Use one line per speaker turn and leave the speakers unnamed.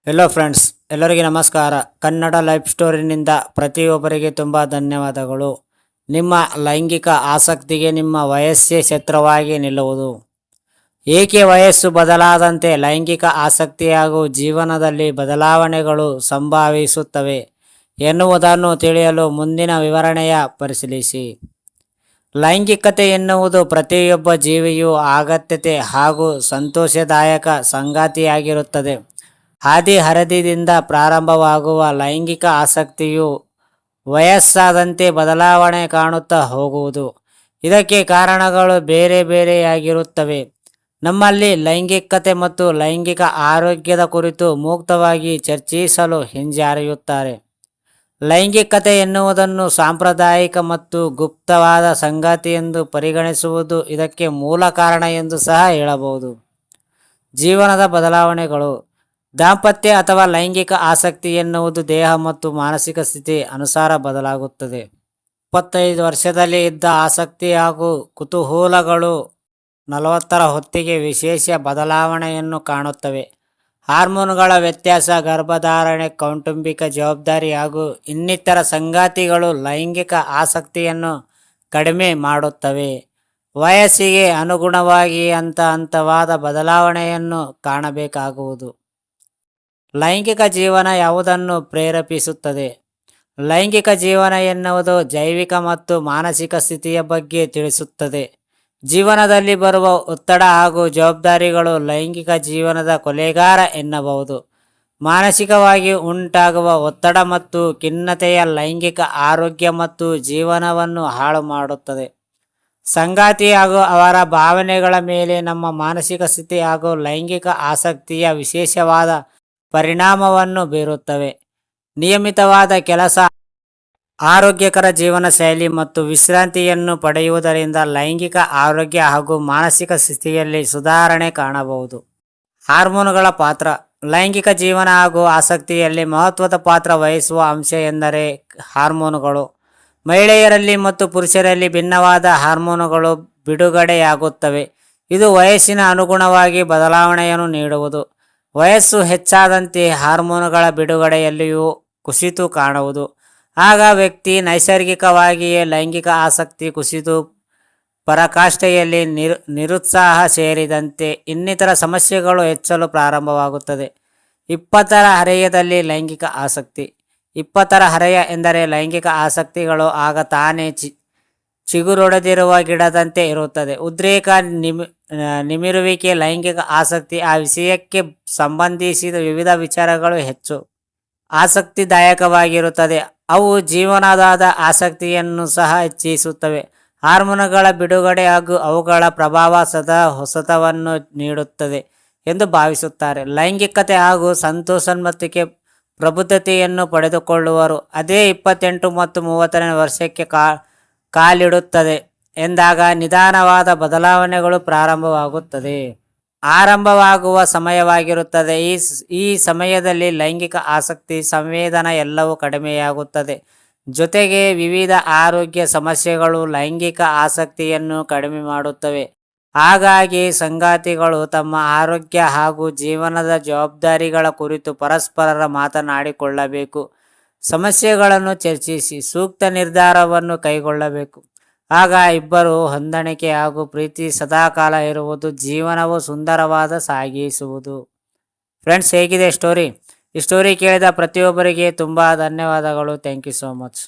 Hello friends, ಎಲ್ಲರಿಗೆ ನಮಸ್ಕಾರ. Kannada life ಸ್ಟೋರಿನಿಂದ ಪ್ರತಿಯೊಬ್ಬರಿಗೆ ತುಂಬ ಧನ್ಯವಾದಗಳು. ನಿಮ್ಮ ಲೈಂಗಿಕ ಆಸಕ್ತಿಗೆ ನಿಮ್ಮ ವಯಸ್ಸೇ ಶತ್ರುವಾಗಿ ನಿಲ್ಲುವುದು. ಏಕೆ ವಯಸ್ಸು ಬದಲಾದಂತೆ ಲೈಂಗಿಕ ಆಸಕ್ತಿ ಹಾಗೂ ಜೀವನದಲ್ಲಿ ಬದಲಾವಣೆಗಳು ಸಂಭವಿಸುತ್ತವೆ ಎನ್ನುವುದನ್ನು ತಿಳಿಯಲು ಮುಂದಿನ ವಿವರಣೆಯ ಪರಿಶೀಲಿಸಿ. ಲೈಂಗಿಕತೆ ಎನ್ನುವುದು ಪ್ರತಿಯೊಬ್ಬ ಜೀವಿಯೂ ಅಗತ್ಯತೆ ಹಾಗೂ ಸಂತೋಷದಾಯಕ ಸಂಗಾತಿಯಾಗಿರುತ್ತದೆ. ಹದಿಹರೆಯದಿಂದ ಪ್ರಾರಂಭವಾಗುವ ಲೈಂಗಿಕ ಆಸಕ್ತಿಯು ವಯಸ್ಸಾದಂತೆ ಬದಲಾವಣೆ ಕಾಣುತ್ತಾ ಹೋಗುವುದು. ಇದಕ್ಕೆ ಕಾರಣಗಳು ಬೇರೆ ಬೇರೆಯಾಗಿರುತ್ತವೆ. ನಮ್ಮಲ್ಲಿ ಲೈಂಗಿಕತೆ ಮತ್ತು ಲೈಂಗಿಕ ಆರೋಗ್ಯದ ಕುರಿತು ಮುಕ್ತವಾಗಿ ಚರ್ಚಿಸಲು ಹಿಂಜರಿಯುತ್ತಾರೆ. ಲೈಂಗಿಕತೆ ಎನ್ನುವುದನ್ನು ಸಾಂಪ್ರದಾಯಿಕ ಮತ್ತು ಗುಪ್ತವಾದ ಸಂಗತಿ ಎಂದು ಪರಿಗಣಿಸುವುದು ಇದಕ್ಕೆ ಮೂಲ ಕಾರಣ ಎಂದು ಸಹ ಹೇಳಬಹುದು. ಜೀವನದ ಬದಲಾವಣೆಗಳು. ದಾಂಪತ್ಯ ಅಥವಾ ಲೈಂಗಿಕ ಆಸಕ್ತಿ ಎನ್ನುವುದು ದೇಹ ಮತ್ತು ಮಾನಸಿಕ ಸ್ಥಿತಿ ಅನುಸಾರ ಬದಲಾಗುತ್ತದೆ. 25 ವರ್ಷದಲ್ಲಿ ಇದ್ದ ಆಸಕ್ತಿ ಹಾಗೂ ಕುತೂಹಲಗಳು 40ರ ಹೊತ್ತಿಗೆ ವಿಶೇಷ ಬದಲಾವಣೆಯನ್ನು ಕಾಣುತ್ತವೆ. ಹಾರ್ಮೋನುಗಳ ವ್ಯತ್ಯಾಸ, ಗರ್ಭಧಾರಣೆ, ಕೌಟುಂಬಿಕ ಜವಾಬ್ದಾರಿ ಹಾಗೂ ಇನ್ನಿತರ ಸಂಗತಿಗಳು ಲೈಂಗಿಕ ಆಸಕ್ತಿಯನ್ನು ಕಡಿಮೆ ಮಾಡುತ್ತವೆ. ವಯಸ್ಸಿಗೆ ಅನುಗುಣವಾಗಿ ಹಂತವಾದ ಬದಲಾವಣೆಯನ್ನು ಕಾಣಬೇಕಾಗುವುದು. ಲೈಂಗಿಕ ಜೀವನ ಯಾವುದನ್ನು ಪ್ರೇರೇಪಿಸುತ್ತದೆ? ಲೈಂಗಿಕ ಜೀವನ ಎನ್ನುವುದು ಜೈವಿಕ ಮತ್ತು ಮಾನಸಿಕ ಸ್ಥಿತಿಯ ಬಗ್ಗೆ ತಿಳಿಸುತ್ತದೆ. ಜೀವನದಲ್ಲಿ ಬರುವ ಒತ್ತಡ ಹಾಗೂ ಜವಾಬ್ದಾರಿಗಳು ಲೈಂಗಿಕ ಜೀವನದ ಕೊಲೆಗಾರ ಎನ್ನಬಹುದು. ಮಾನಸಿಕವಾಗಿ ಉಂಟಾಗುವ ಒತ್ತಡ ಮತ್ತು ಖಿನ್ನತೆಯ ಲೈಂಗಿಕ ಆರೋಗ್ಯ ಮತ್ತು ಜೀವನವನ್ನು ಹಾಳು ಮಾಡುತ್ತದೆ. ಸಂಗಾತಿ ಹಾಗೂ ಅವರ ಭಾವನೆಗಳ ಮೇಲೆ ನಮ್ಮ ಮಾನಸಿಕ ಸ್ಥಿತಿ ಹಾಗೂ ಲೈಂಗಿಕ ಆಸಕ್ತಿಯ ವಿಶೇಷವಾದ ಪರಿಣಾಮವನ್ನು ಬೀರುತ್ತವೆ. ನಿಯಮಿತವಾದ ಕೆಲಸ, ಆರೋಗ್ಯಕರ ಜೀವನ ಶೈಲಿ ಮತ್ತು ವಿಶ್ರಾಂತಿಯನ್ನು ಪಡೆಯುವುದರಿಂದ ಲೈಂಗಿಕ ಆರೋಗ್ಯ ಹಾಗೂ ಮಾನಸಿಕ ಸ್ಥಿತಿಯಲ್ಲಿ ಸುಧಾರಣೆ ಕಾಣಬಹುದು. ಹಾರ್ಮೋನುಗಳ ಪಾತ್ರ. ಲೈಂಗಿಕ ಜೀವನ ಹಾಗೂ ಆಸಕ್ತಿಯಲ್ಲಿ ಮಹತ್ವದ ಪಾತ್ರ ವಹಿಸುವ ಅಂಶ ಎಂದರೆ ಹಾರ್ಮೋನುಗಳು. ಮಹಿಳೆಯರಲ್ಲಿ ಮತ್ತು ಪುರುಷರಲ್ಲಿ ಭಿನ್ನವಾದ ಹಾರ್ಮೋನುಗಳು ಬಿಡುಗಡೆಯಾಗುತ್ತವೆ. ಇದು ವಯಸ್ಸಿನ ಅನುಗುಣವಾಗಿ ಬದಲಾವಣೆಯನ್ನು ನೀಡುವುದು. ವಯಸ್ಸು ಹೆಚ್ಚಾದಂತೆ ಹಾರ್ಮೋನುಗಳ ಬಿಡುಗಡೆಯಲ್ಲಿಯೂ ಕುಸಿತ ಕಾಣುವುದು. ಆಗ ವ್ಯಕ್ತಿ ನೈಸರ್ಗಿಕವಾಗಿಯೇ ಲೈಂಗಿಕ ಆಸಕ್ತಿ ಕುಸಿದು ಪರಾಕಾಷ್ಠೆಯಲ್ಲಿ ನಿರುತ್ಸಾಹ ಸೇರಿದಂತೆ ಇನ್ನಿತರ ಸಮಸ್ಯೆಗಳು ಹೆಚ್ಚಲು ಪ್ರಾರಂಭವಾಗುತ್ತದೆ. 20ರ ಹರೆಯದಲ್ಲಿ ಲೈಂಗಿಕ ಆಸಕ್ತಿ. 20ರ ಹರೆಯ ಎಂದರೆ ಲೈಂಗಿಕ ಆಸಕ್ತಿಗಳು ಆಗ ತಾನೇ ಚಿಗುರೊಡೆದಿರುವ ಗಿಡದಂತೆ ಇರುತ್ತದೆ. ಉದ್ರೇಕ, ನಿಮಿರುವಿಕೆ, ಲೈಂಗಿಕ ಆಸಕ್ತಿ ಆ ವಿಷಯಕ್ಕೆ ಸಂಬಂಧಿಸಿದ ವಿವಿಧ ವಿಚಾರಗಳು ಹೆಚ್ಚು ಆಸಕ್ತಿದಾಯಕವಾಗಿರುತ್ತದೆ. ಅವು ಜೀವನದಾದ ಆಸಕ್ತಿಯನ್ನು ಸಹ ಹೆಚ್ಚಿಸುತ್ತವೆ. ಹಾರ್ಮೋನುಗಳ ಬಿಡುಗಡೆ ಹಾಗೂ ಅವುಗಳ ಪ್ರಭಾವ ಸದಾ ಹೊಸತವನ್ನು ನೀಡುತ್ತದೆ ಎಂದು ಭಾವಿಸುತ್ತಾರೆ. ಲೈಂಗಿಕತೆ ಹಾಗೂ ಸಂತಾನೋತ್ಪತ್ತಿಗೆ ಪ್ರಬುದ್ಧತೆಯನ್ನು ಪಡೆದುಕೊಳ್ಳುವರು. ಅದೇ 28 ಮತ್ತು 30ನೇ ವರ್ಷಕ್ಕೆ ಕಾಲಿಡುತ್ತದೆ ಎಂದಾಗ ನಿಧಾನವಾದ ಬದಲಾವಣೆಗಳು ಆರಂಭವಾಗುವ ಸಮಯವಾಗಿರುತ್ತದೆ. ಈ ಸಮಯದಲ್ಲಿ ಲೈಂಗಿಕ ಆಸಕ್ತಿ, ಸಂವೇದನ ಎಲ್ಲವೂ ಕಡಿಮೆಯಾಗುತ್ತದೆ. ಜೊತೆಗೆ ವಿವಿಧ ಆರೋಗ್ಯ ಸಮಸ್ಯೆಗಳು ಲೈಂಗಿಕ ಆಸಕ್ತಿಯನ್ನು ಕಡಿಮೆ ಮಾಡುತ್ತವೆ. ಹಾಗಾಗಿ ಸಂಗಾತಿಗಳು ತಮ್ಮ ಆರೋಗ್ಯ ಹಾಗೂ ಜೀವನದ ಜವಾಬ್ದಾರಿಗಳ ಕುರಿತು ಪರಸ್ಪರ ಮಾತನಾಡಿಕೊಳ್ಳಬೇಕು. ಸಮಸ್ಯೆಗಳನ್ನು ಚರ್ಚಿಸಿ ಸೂಕ್ತ ನಿರ್ಧಾರವನ್ನು ಕೈಗೊಳ್ಳಬೇಕು. ಆಗ ಇಬ್ಬರು ಹೊಂದಾಣಿಕೆ ಹಾಗೂ ಪ್ರೀತಿ ಸದಾಕಾಲ ಇರುವುದು ಜೀವನವು ಸುಂದರವಾದ ಸಾಗಿಸುವುದು. ಫ್ರೆಂಡ್ಸ್, ಹೇಗಿದೆ ಸ್ಟೋರಿ? ಈ ಸ್ಟೋರಿ ಕೇಳಿದ ಪ್ರತಿಯೊಬ್ಬರಿಗೆ ತುಂಬ ಧನ್ಯವಾದಗಳು. Thank you so much.